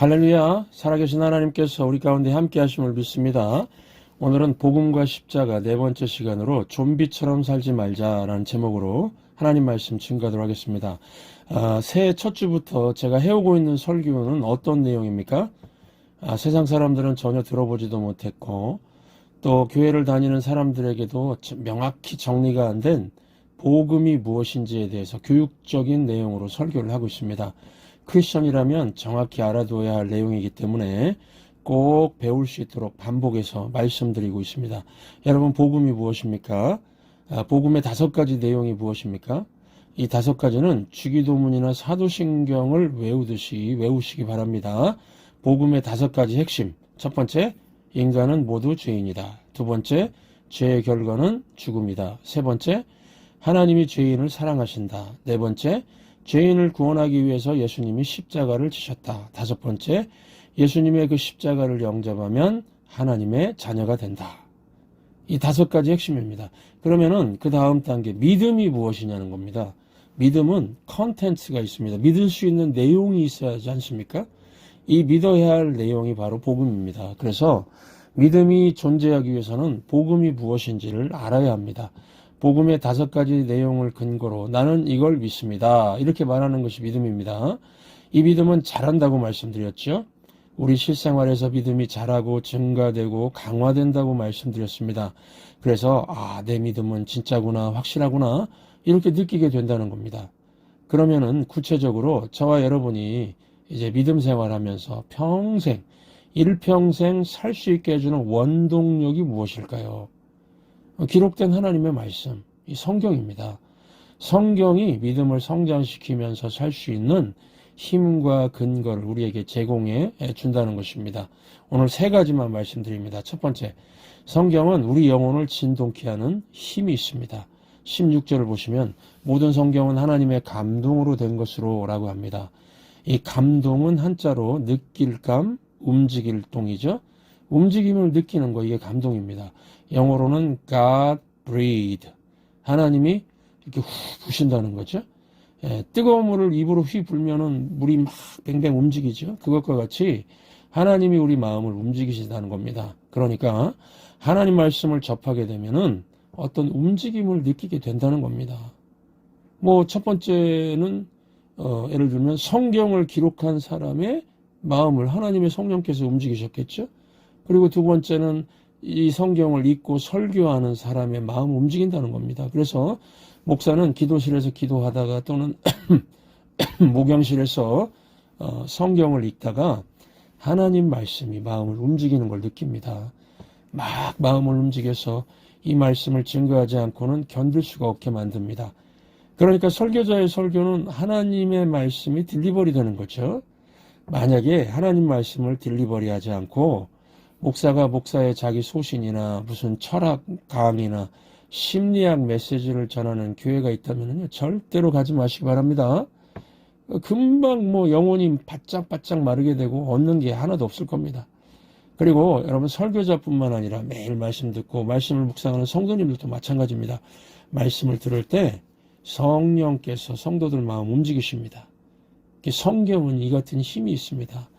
할렐루야, 살아계신 하나님께서 우리 가운데 함께 하심을 믿습니다. 오늘은 복음과 십자가 네 번째 시간으로 좀비처럼 살지 말자라는 제목으로 하나님 말씀 증거하도록 하겠습니다. 새해 첫 주부터 제가 해오고 있는 설교는 어떤 내용입니까? 세상 사람들은 전혀 들어보지도 못했고 또 교회를 다니는 사람들에게도 명확히 정리가 안 된 복음이 무엇인지에 대해서 교육적인 내용으로 설교를 하고 있습니다. 크리스천이라면 정확히 알아둬야 할 내용이기 때문에 꼭 배울 수 있도록 반복해서 말씀드리고 있습니다. 여러분, 복음이 무엇입니까? 복음의 5가지 내용이 무엇입니까? 이 5가지는 주기도문이나 사도신경을 외우듯이 외우시기 바랍니다. 복음의 5가지 핵심. 첫 번째, 인간은 모두 죄인이다. 두 번째, 죄의 결과는 죽음이다. 세 번째, 하나님이 죄인을 사랑하신다. 네 번째, 죄인을 구원하기 위해서 예수님이 십자가를 지셨다. 다섯 번째, 예수님의 그 십자가를 영접하면 하나님의 자녀가 된다. 이 5가지 핵심입니다. 그러면은 그 다음 단계, 믿음이 무엇이냐는 겁니다. 믿음은 컨텐츠가 있습니다. 믿을 수 있는 내용이 있어야 하지 않습니까? 이 믿어야 할 내용이 바로 복음입니다. 그래서 믿음이 존재하기 위해서는 복음이 무엇인지를 알아야 합니다. 복음의 5가지 내용을 근거로 나는 이걸 믿습니다. 이렇게 말하는 것이 믿음입니다. 이 믿음은 자란다고 말씀드렸죠. 우리 실생활에서 믿음이 자라고 증가되고 강화된다고 말씀드렸습니다. 그래서 내 믿음은 진짜구나, 확실하구나 이렇게 느끼게 된다는 겁니다. 그러면은 구체적으로 저와 여러분이 이제 믿음 생활하면서 평생, 일평생 살 수 있게 해주는 원동력이 무엇일까요? 기록된 하나님의 말씀, 이 성경입니다. 성경이 믿음을 성장시키면서 살 수 있는 힘과 근거를 우리에게 제공해 준다는 것입니다. 오늘 3가지만 말씀드립니다. 첫 번째, 성경은 우리 영혼을 진동케 하는 힘이 있습니다. 16절을 보시면 모든 성경은 하나님의 감동으로 된 것으로 라고 합니다. 이 감동은 한자로 느낄감, 움직일 동이죠. 움직임을 느끼는 거, 이게 감동입니다. 영어로는 God breathed. 하나님이 이렇게 후 부신다는 거죠. 뜨거운 물을 입으로 휘 불면은 물이 막 뱅뱅 움직이죠. 그것과 같이 하나님이 우리 마음을 움직이신다는 겁니다. 그러니까 하나님 말씀을 접하게 되면은 어떤 움직임을 느끼게 된다는 겁니다. 첫 번째는 예를 들면 성경을 기록한 사람의 마음을 하나님의 성령께서 움직이셨겠죠. 그리고 두 번째는 이 성경을 읽고 설교하는 사람의 마음을 움직인다는 겁니다. 그래서 목사는 기도실에서 기도하다가 또는 목양실에서 성경을 읽다가 하나님 말씀이 마음을 움직이는 걸 느낍니다. 막 마음을 움직여서 이 말씀을 증거하지 않고는 견딜 수가 없게 만듭니다. 그러니까 설교자의 설교는 하나님의 말씀이 딜리버리 되는 거죠. 만약에 하나님 말씀을 딜리버리 하지 않고 목사가 목사의 자기 소신이나 무슨 철학 강의나 심리학 메시지를 전하는 교회가 있다면 절대로 가지 마시기 바랍니다. 금방 영혼이 바짝바짝 마르게 되고 얻는 게 하나도 없을 겁니다. 그리고 여러분, 설교자뿐만 아니라 매일 말씀 듣고 말씀을 묵상하는 성도님들도 마찬가지입니다. 말씀을 들을 때 성령께서 성도들 마음 움직이십니다. 성경은 이 같은 힘이 있습니다.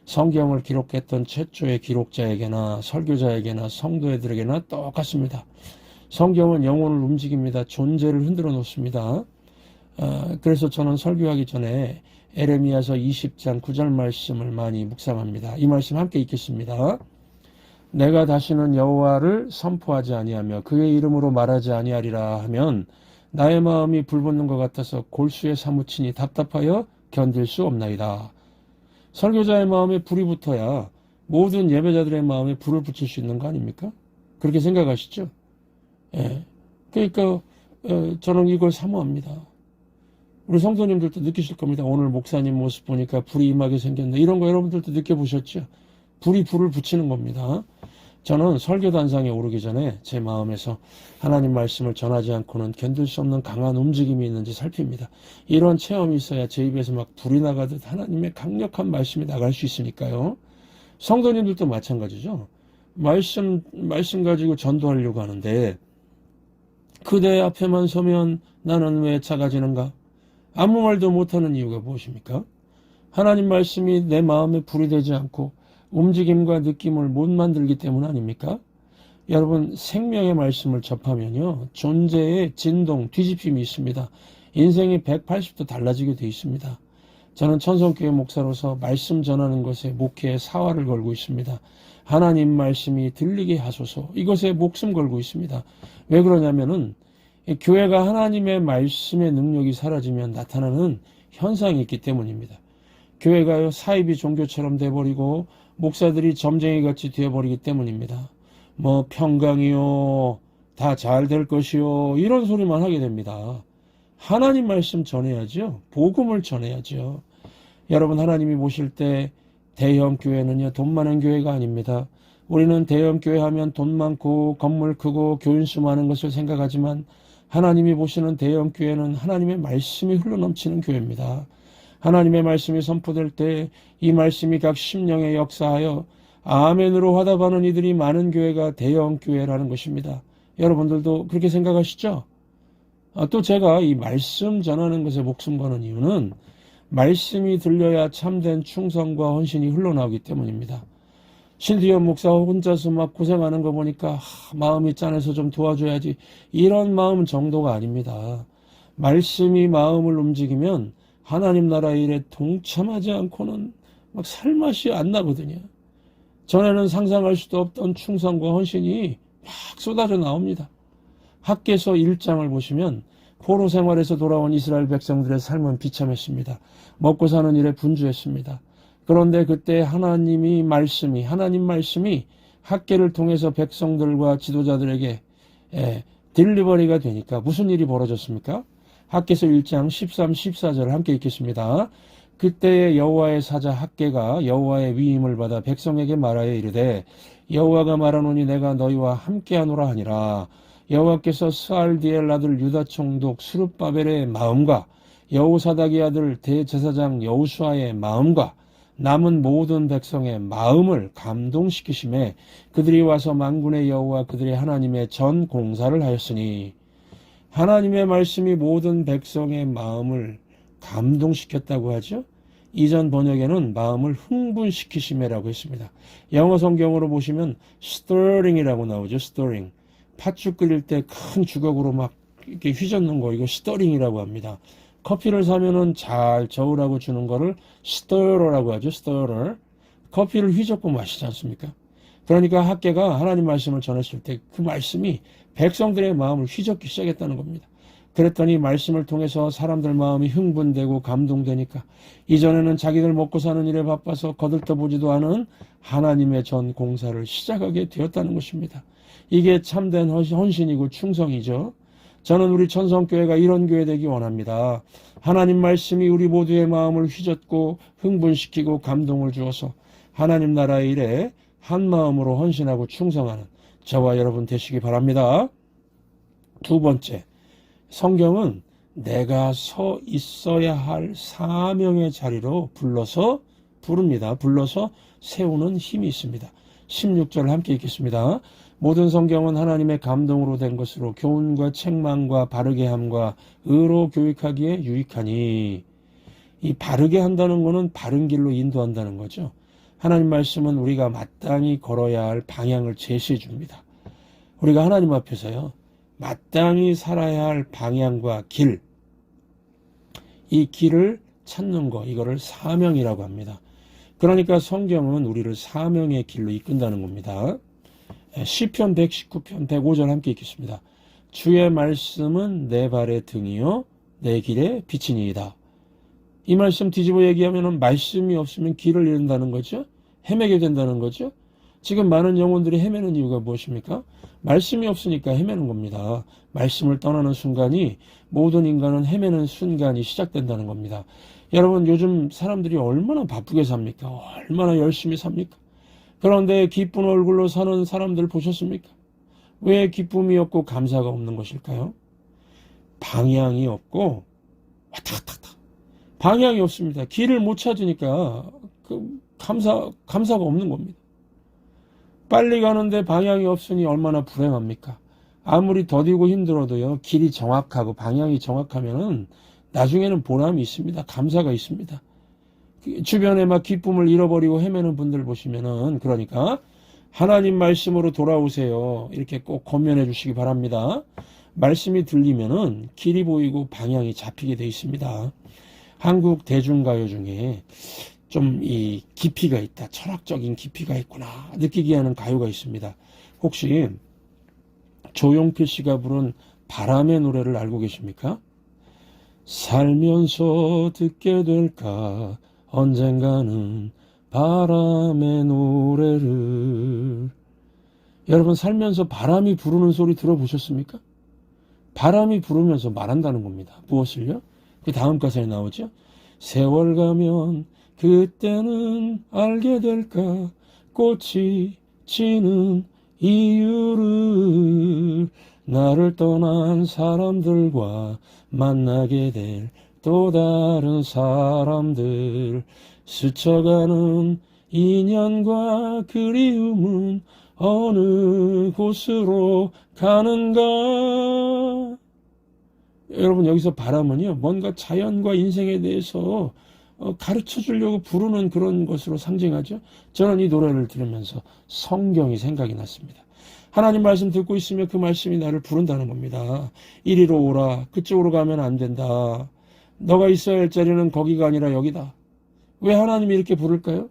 성경을 기록했던 최초의 기록자에게나 설교자에게나 성도들에게나 똑같습니다. 성경은 영혼을 움직입니다. 존재를 흔들어 놓습니다. 그래서 저는 설교하기 전에 에레미야서 20장 9절 말씀을 많이 묵상합니다. 이 말씀 함께 읽겠습니다. 내가 다시는 여호와를 선포하지 아니하며 그의 이름으로 말하지 아니하리라 하면 나의 마음이 불붙는 것 같아서 골수에 사무치니 답답하여 견딜 수 없나이다. 설교자의 마음에 불이 붙어야 모든 예배자들의 마음에 불을 붙일 수 있는 거 아닙니까? 그렇게 생각하시죠? 그러니까 저는 이걸 사모합니다. 우리 성도님들도 느끼실 겁니다. 오늘 목사님 모습 보니까 불이 임하게 생겼네. 이런 거 여러분들도 느껴보셨죠? 불이 불을 붙이는 겁니다. 저는 설교단상에 오르기 전에 제 마음에서 하나님 말씀을 전하지 않고는 견딜 수 없는 강한 움직임이 있는지 살핍니다. 이런 체험이 있어야 제 입에서 막 불이 나가듯 하나님의 강력한 말씀이 나갈 수 있으니까요. 성도님들도 마찬가지죠. 말씀 가지고 전도하려고 하는데 그대 앞에만 서면 나는 왜 작아지는가? 아무 말도 못하는 이유가 무엇입니까? 하나님 말씀이 내 마음에 불이 되지 않고 움직임과 느낌을 못 만들기 때문 아닙니까? 여러분, 생명의 말씀을 접하면요, 존재의 진동, 뒤집힘이 있습니다. 인생이 180도 달라지게 돼 있습니다. 저는 천성교회 목사로서 말씀 전하는 것에 목회에 사활을 걸고 있습니다. 하나님 말씀이 들리게 하소서, 이것에 목숨 걸고 있습니다. 왜 그러냐면은 교회가 하나님의 말씀의 능력이 사라지면 나타나는 현상이 있기 때문입니다. 교회가요, 사이비 종교처럼 돼버리고 목사들이 점쟁이같이 되어버리기 때문입니다. 뭐 평강이요, 다 잘 될 것이요, 이런 소리만 하게 됩니다. 하나님 말씀 전해야죠. 복음을 전해야죠. 여러분, 하나님이 보실 때 대형 교회는요, 돈 많은 교회가 아닙니다. 우리는 대형 교회 하면 돈 많고 건물 크고 교인수 많은 것을 생각하지만 하나님이 보시는 대형 교회는 하나님의 말씀이 흘러넘치는 교회입니다. 하나님의 말씀이 선포될 때 이 말씀이 각 심령에 역사하여 아멘으로 화답하는 이들이 많은 교회가 대형 교회라는 것입니다. 여러분들도 그렇게 생각하시죠? 또 제가 이 말씀 전하는 것에 목숨 거는 이유는 말씀이 들려야 참된 충성과 헌신이 흘러나오기 때문입니다. 신두현 목사 혼자서 막 고생하는 거 보니까 마음이 짠해서 좀 도와줘야지, 이런 마음 정도가 아닙니다. 말씀이 마음을 움직이면 하나님 나라 일에 동참하지 않고는 막 살맛이 안 나거든요. 전에는 상상할 수도 없던 충성과 헌신이 막 쏟아져 나옵니다. 학개서 1장을 보시면 포로 생활에서 돌아온 이스라엘 백성들의 삶은 비참했습니다. 먹고 사는 일에 분주했습니다. 그런데 그때 하나님 말씀이 학개를 통해서 백성들과 지도자들에게 딜리버리가 되니까 무슨 일이 벌어졌습니까? 학개서 1장 13, 14절을 함께 읽겠습니다. 그때의 여호와의 사자 학개가 여호와의 위임을 받아 백성에게 말하여 이르되 여호와가 말하노니 내가 너희와 함께하노라 하니라. 여호와께서 스알디엘 아들 유다 총독 스룹바벨의 마음과 여호사닥의 아들 대제사장 여호수아의 마음과 남은 모든 백성의 마음을 감동시키심에 그들이 와서 만군의 여호와 그들의 하나님의 전 공사를 하였으니, 하나님의 말씀이 모든 백성의 마음을 감동시켰다고 하죠. 이전 번역에는 마음을 흥분시키심이라고 했습니다. 영어 성경으로 보시면 stirring이라고 나오죠. stirring. 팥죽 끓일 때 큰 주걱으로 막 이렇게 휘젓는 거, 이거 stirring이라고 합니다. 커피를 사면은 잘 저으라고 주는 거를 stirrer라고 하죠. stirrer. 커피를 휘젓고 마시지 않습니까? 그러니까 학개가 하나님 말씀을 전했을 때 그 말씀이 백성들의 마음을 휘젓기 시작했다는 겁니다. 그랬더니 말씀을 통해서 사람들 마음이 흥분되고 감동되니까 이전에는 자기들 먹고 사는 일에 바빠서 거들떠보지도 않은 하나님의 전 공사를 시작하게 되었다는 것입니다. 이게 참된 헌신이고 충성이죠. 저는 우리 천성교회가 이런 교회 되기 원합니다. 하나님 말씀이 우리 모두의 마음을 휘젓고 흥분시키고 감동을 주어서 하나님 나라의 일에 한 마음으로 헌신하고 충성하는 저와 여러분 되시기 바랍니다. 두 번째, 성경은 내가 서 있어야 할 사명의 자리로 부릅니다. 불러서 세우는 힘이 있습니다. 16절 함께 읽겠습니다. 모든 성경은 하나님의 감동으로 된 것으로 교훈과 책망과 바르게 함과 의로 교육하기에 유익하니, 이 바르게 한다는 것은 바른 길로 인도한다는 거죠. 하나님 말씀은 우리가 마땅히 걸어야 할 방향을 제시해 줍니다. 우리가 하나님 앞에서요, 마땅히 살아야 할 방향과 길, 이 길을 찾는 거, 이거를 사명이라고 합니다. 그러니까 성경은 우리를 사명의 길로 이끈다는 겁니다. 시편 119편 105절 함께 읽겠습니다. 주의 말씀은 내 발의 등이요 내 길의 빛이니이다. 이 말씀 뒤집어 얘기하면 말씀이 없으면 길을 잃는다는 거죠. 헤매게 된다는 거죠. 지금 많은 영혼들이 헤매는 이유가 무엇입니까? 말씀이 없으니까 헤매는 겁니다. 말씀을 떠나는 순간이 모든 인간은 헤매는 순간이 시작된다는 겁니다. 여러분, 요즘 사람들이 얼마나 바쁘게 삽니까? 얼마나 열심히 삽니까? 그런데 기쁜 얼굴로 사는 사람들 보셨습니까? 왜 기쁨이 없고 감사가 없는 것일까요? 방향이 없고 왔다 갔다 갔다. 방향이 없습니다. 길을 못 찾으니까 감사가 없는 겁니다. 빨리 가는데 방향이 없으니 얼마나 불행합니까? 아무리 더디고 힘들어도요, 길이 정확하고 방향이 정확하면은 나중에는 보람이 있습니다. 감사가 있습니다. 주변에 막 기쁨을 잃어버리고 헤매는 분들 보시면은, 그러니까 하나님 말씀으로 돌아오세요. 이렇게 꼭 권면해 주시기 바랍니다. 말씀이 들리면은 길이 보이고 방향이 잡히게 돼 있습니다. 한국 대중가요 중에 좀 이 깊이가 있다, 철학적인 깊이가 있구나 느끼게 하는 가요가 있습니다. 혹시 조용필 씨가 부른 바람의 노래를 알고 계십니까? 살면서 듣게 될까 언젠가는 바람의 노래를. 여러분, 살면서 바람이 부르는 소리 들어보셨습니까? 바람이 부르면서 말한다는 겁니다. 무엇을요? 그 다음 가사에 나오죠. 세월 가면 그때는 알게 될까 꽃이 지는 이유를, 나를 떠난 사람들과 만나게 될 또 다른 사람들, 스쳐가는 인연과 그리움은 어느 곳으로 가는가. 여러분, 여기서 바람은요, 뭔가 자연과 인생에 대해서 가르쳐 주려고 부르는 그런 것으로 상징하죠. 저는 이 노래를 들으면서 성경이 생각이 났습니다. 하나님 말씀 듣고 있으면 그 말씀이 나를 부른다는 겁니다. 이리로 오라. 그쪽으로 가면 안 된다. 너가 있어야 할 자리는 거기가 아니라 여기다. 왜 하나님이 이렇게 부를까요?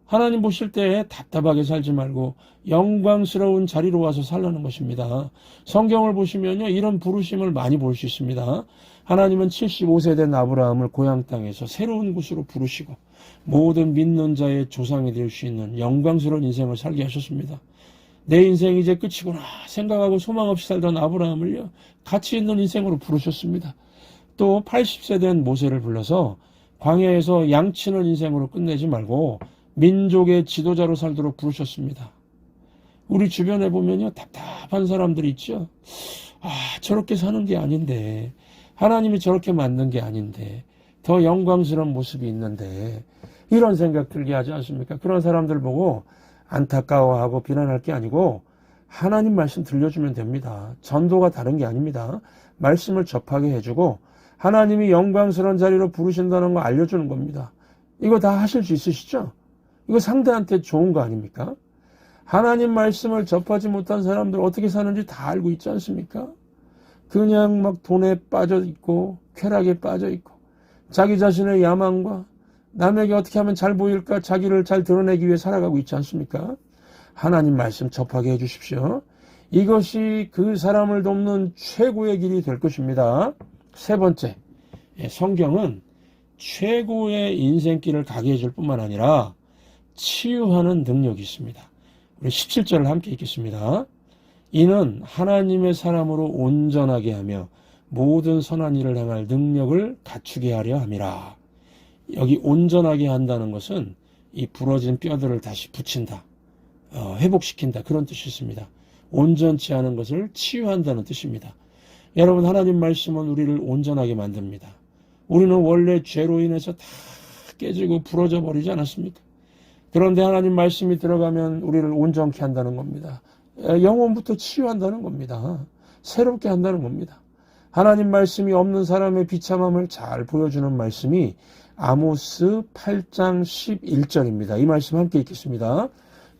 하나님 보실 때 답답하게 살지 말고 영광스러운 자리로 와서 살라는 것입니다. 성경을 보시면요, 이런 부르심을 많이 볼 수 있습니다. 하나님은 75세 된 아브라함을 고향 땅에서 새로운 곳으로 부르시고 모든 믿는 자의 조상이 될 수 있는 영광스러운 인생을 살게 하셨습니다. 내 인생이 이제 끝이구나 생각하고 소망 없이 살던 아브라함을요, 가치 있는 인생으로 부르셨습니다. 또 80세 된 모세를 불러서 광야에서 양치는 인생으로 끝내지 말고 민족의 지도자로 살도록 부르셨습니다. 우리 주변에 보면요, 답답한 사람들이 있죠. 저렇게 사는 게 아닌데, 하나님이 저렇게 만든 게 아닌데, 더 영광스러운 모습이 있는데, 이런 생각 들게 하지 않습니까? 그런 사람들 보고 안타까워하고 비난할 게 아니고 하나님 말씀 들려주면 됩니다. 전도가 다른 게 아닙니다. 말씀을 접하게 해주고 하나님이 영광스러운 자리로 부르신다는 거 알려주는 겁니다. 이거 다 하실 수 있으시죠? 이거 상대한테 좋은 거 아닙니까? 하나님 말씀을 접하지 못한 사람들 어떻게 사는지 다 알고 있지 않습니까? 그냥 막 돈에 빠져 있고 쾌락에 빠져 있고 자기 자신의 야망과 남에게 어떻게 하면 잘 보일까 자기를 잘 드러내기 위해 살아가고 있지 않습니까? 하나님 말씀 접하게 해주십시오. 이것이 그 사람을 돕는 최고의 길이 될 것입니다. 세 번째, 성경은 최고의 인생길을 가게 해줄 뿐만 아니라 치유하는 능력이 있습니다. 우리 17절을 함께 읽겠습니다. 이는 하나님의 사람으로 온전하게 하며 모든 선한 일을 행할 능력을 갖추게 하려 함이라. 여기 온전하게 한다는 것은 이 부러진 뼈들을 다시 붙인다, 회복시킨다, 그런 뜻이 있습니다. 온전치 않은 것을 치유한다는 뜻입니다. 여러분, 하나님 말씀은 우리를 온전하게 만듭니다. 우리는 원래 죄로 인해서 다 깨지고 부러져 버리지 않았습니까? 그런데 하나님 말씀이 들어가면 우리를 온전케 한다는 겁니다. 영혼부터 치유한다는 겁니다. 새롭게 한다는 겁니다. 하나님 말씀이 없는 사람의 비참함을 잘 보여주는 말씀이 아모스 8장 11절입니다. 이 말씀 함께 읽겠습니다.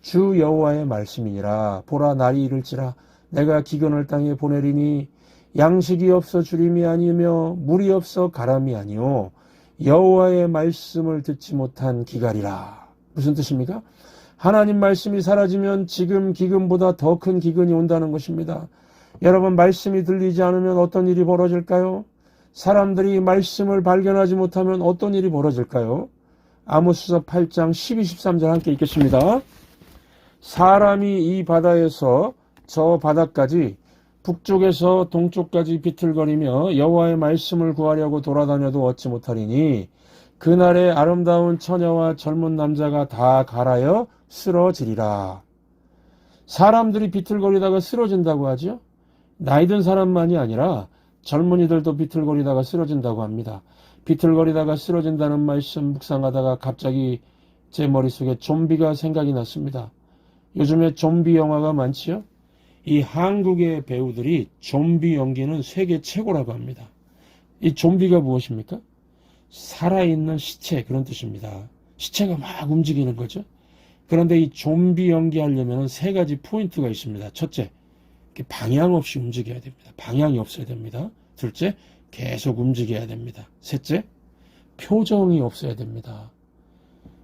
주 여호와의 말씀이니라. 보라, 날이 이를지라 내가 기근을 땅에 보내리니 양식이 없어 주림이 아니며 물이 없어 가람이 아니요 여호와의 말씀을 듣지 못한 기갈이라. 무슨 뜻입니까? 하나님 말씀이 사라지면 지금 기근보다 더 큰 기근이 온다는 것입니다. 여러분, 말씀이 들리지 않으면 어떤 일이 벌어질까요? 사람들이 말씀을 발견하지 못하면 어떤 일이 벌어질까요? 아모스서 8장 12, 13절 함께 읽겠습니다. 사람이 이 바다에서 저 바다까지 북쪽에서 동쪽까지 비틀거리며 여호와의 말씀을 구하려고 돌아다녀도 얻지 못하리니 그날에 아름다운 처녀와 젊은 남자가 다 갈아여 쓰러지리라. 사람들이 비틀거리다가 쓰러진다고 하죠. 나이든 사람만이 아니라 젊은이들도 비틀거리다가 쓰러진다고 합니다. 비틀거리다가 쓰러진다는 말씀 묵상하다가 갑자기 제 머릿속에 좀비가 생각이 났습니다. 요즘에 좀비 영화가 많지요? 이 한국의 배우들이 좀비 연기는 세계 최고라고 합니다. 이 좀비가 무엇입니까? 살아있는 시체, 그런 뜻입니다. 시체가 막 움직이는 거죠. 그런데 이 좀비 연기하려면 세 가지 포인트가 있습니다. 첫째, 방향 없이 움직여야 됩니다. 방향이 없어야 됩니다. 둘째, 계속 움직여야 됩니다. 셋째, 표정이 없어야 됩니다.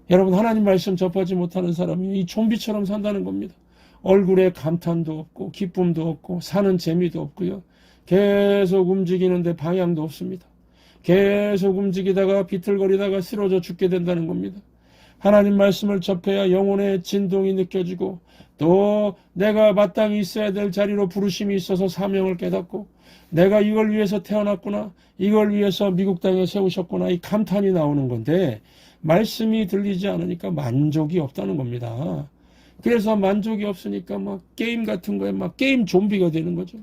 여러분, 하나님 말씀 접하지 못하는 사람이 이 좀비처럼 산다는 겁니다. 얼굴에 감탄도 없고 기쁨도 없고 사는 재미도 없고요. 계속 움직이는데 방향도 없습니다. 계속 움직이다가 비틀거리다가 쓰러져 죽게 된다는 겁니다. 하나님 말씀을 접해야 영혼의 진동이 느껴지고 또 내가 마땅히 있어야 될 자리로 부르심이 있어서 사명을 깨닫고 내가 이걸 위해서 태어났구나, 이걸 위해서 미국 땅에 세우셨구나, 이 감탄이 나오는 건데 말씀이 들리지 않으니까 만족이 없다는 겁니다. 그래서 만족이 없으니까 막 게임 같은 거에 막 게임 좀비가 되는 거죠.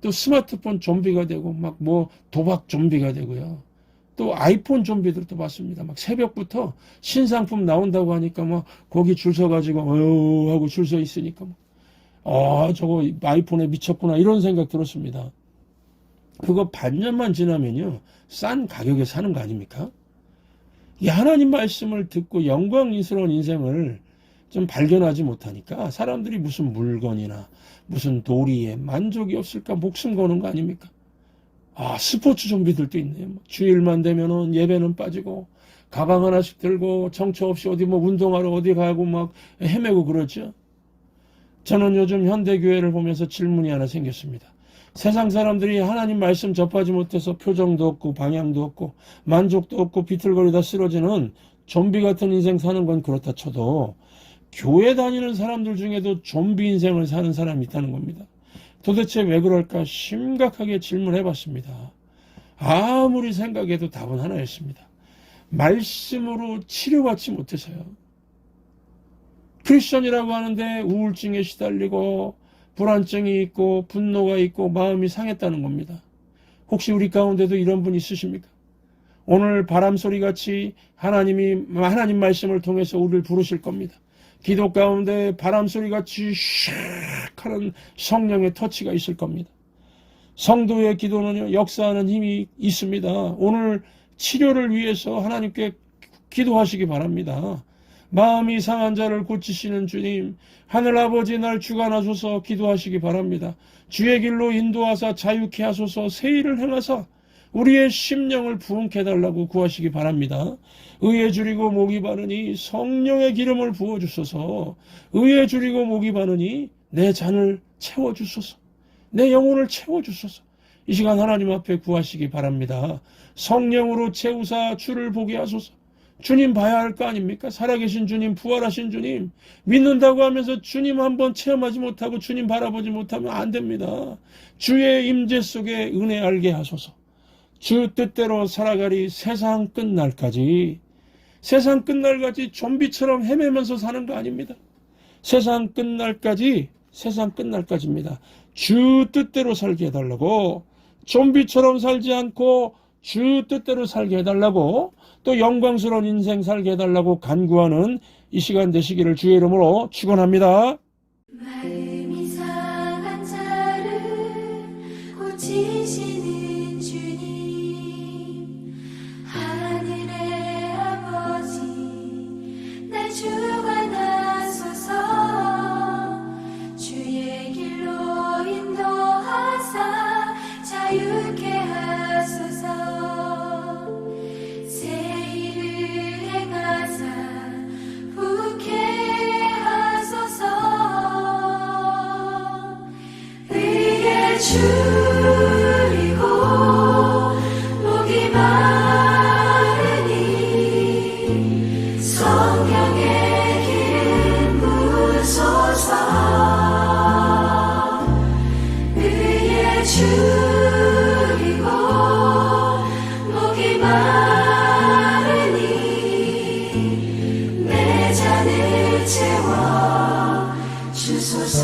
또 스마트폰 좀비가 되고 막 뭐 도박 좀비가 되고요. 또 아이폰 좀비들도 봤습니다. 막 새벽부터 신상품 나온다고 하니까 막 거기 줄 서가지고 어휴 하고 줄 서 있으니까 저거 아이폰에 미쳤구나 이런 생각 들었습니다. 그거 반년만 지나면요 싼 가격에 사는 거 아닙니까? 이 하나님 말씀을 듣고 영광스러운 인생을 좀 발견하지 못하니까 사람들이 무슨 물건이나 무슨 도리에 만족이 없을까 목숨 거는 거 아닙니까? 스포츠 좀비들도 있네요. 주일만 되면은 예배는 빠지고 가방 하나씩 들고 정처 없이 어디 뭐 운동하러 어디 가고 막 헤매고 그러죠. 저는 요즘 현대교회를 보면서 질문이 하나 생겼습니다. 세상 사람들이 하나님 말씀 접하지 못해서 표정도 없고 방향도 없고 만족도 없고 비틀거리다 쓰러지는 좀비 같은 인생 사는 건 그렇다 쳐도 교회 다니는 사람들 중에도 좀비 인생을 사는 사람이 있다는 겁니다. 도대체 왜 그럴까 심각하게 질문해 봤습니다. 아무리 생각해도 답은 하나였습니다. 말씀으로 치료받지 못해서요. 크리스천이라고 하는데 우울증에 시달리고 불안증이 있고 분노가 있고 마음이 상했다는 겁니다. 혹시 우리 가운데도 이런 분 있으십니까? 오늘 바람소리같이 하나님 말씀을 통해서 우리를 부르실 겁니다. 기도 가운데 바람소리같이 샥 하는 성령의 터치가 있을 겁니다. 성도의 기도는요 역사하는 힘이 있습니다. 오늘 치료를 위해서 하나님께 기도하시기 바랍니다. 마음이 상한 자를 고치시는 주님, 하늘아버지 날 주관하소서 기도하시기 바랍니다. 주의 길로 인도하사 자유케 하소서 새 일을 행하사 우리의 심령을 부흥케 해달라고 구하시기 바랍니다. 의에 줄이고 목이 바르니 성령의 기름을 부어주소서. 의에 줄이고 목이 바르니 내 잔을 채워주소서. 내 영혼을 채워주소서. 이 시간 하나님 앞에 구하시기 바랍니다. 성령으로 채우사 주를 보게 하소서. 주님 봐야 할 거 아닙니까? 살아계신 주님, 부활하신 주님 믿는다고 하면서 주님 한번 체험하지 못하고 주님 바라보지 못하면 안 됩니다. 주의 임재 속에 은혜 알게 하소서. 주 뜻대로 살아가리 세상 끝날까지 좀비처럼 헤매면서 사는 거 아닙니다. 세상 끝날까지입니다. 주 뜻대로 살게 해달라고, 좀비처럼 살지 않고 주 뜻대로 살게 해달라고, 또 영광스러운 인생 살게 해달라고 간구하는 이 시간 되시기를 주의 이름으로 축원합니다. 마음이 상한 자를 고치시는 주님, 하늘의 아버지 날 주관하소서. 주의 길로 인도하사 자유케 하소서. 새 일을 행하사 부흥케 하소서. 의에 줄이고 목이 마르니 성령의 기름 부으소서. 의에 줄이고 목이 마르니 내 잔을 채워 주소서.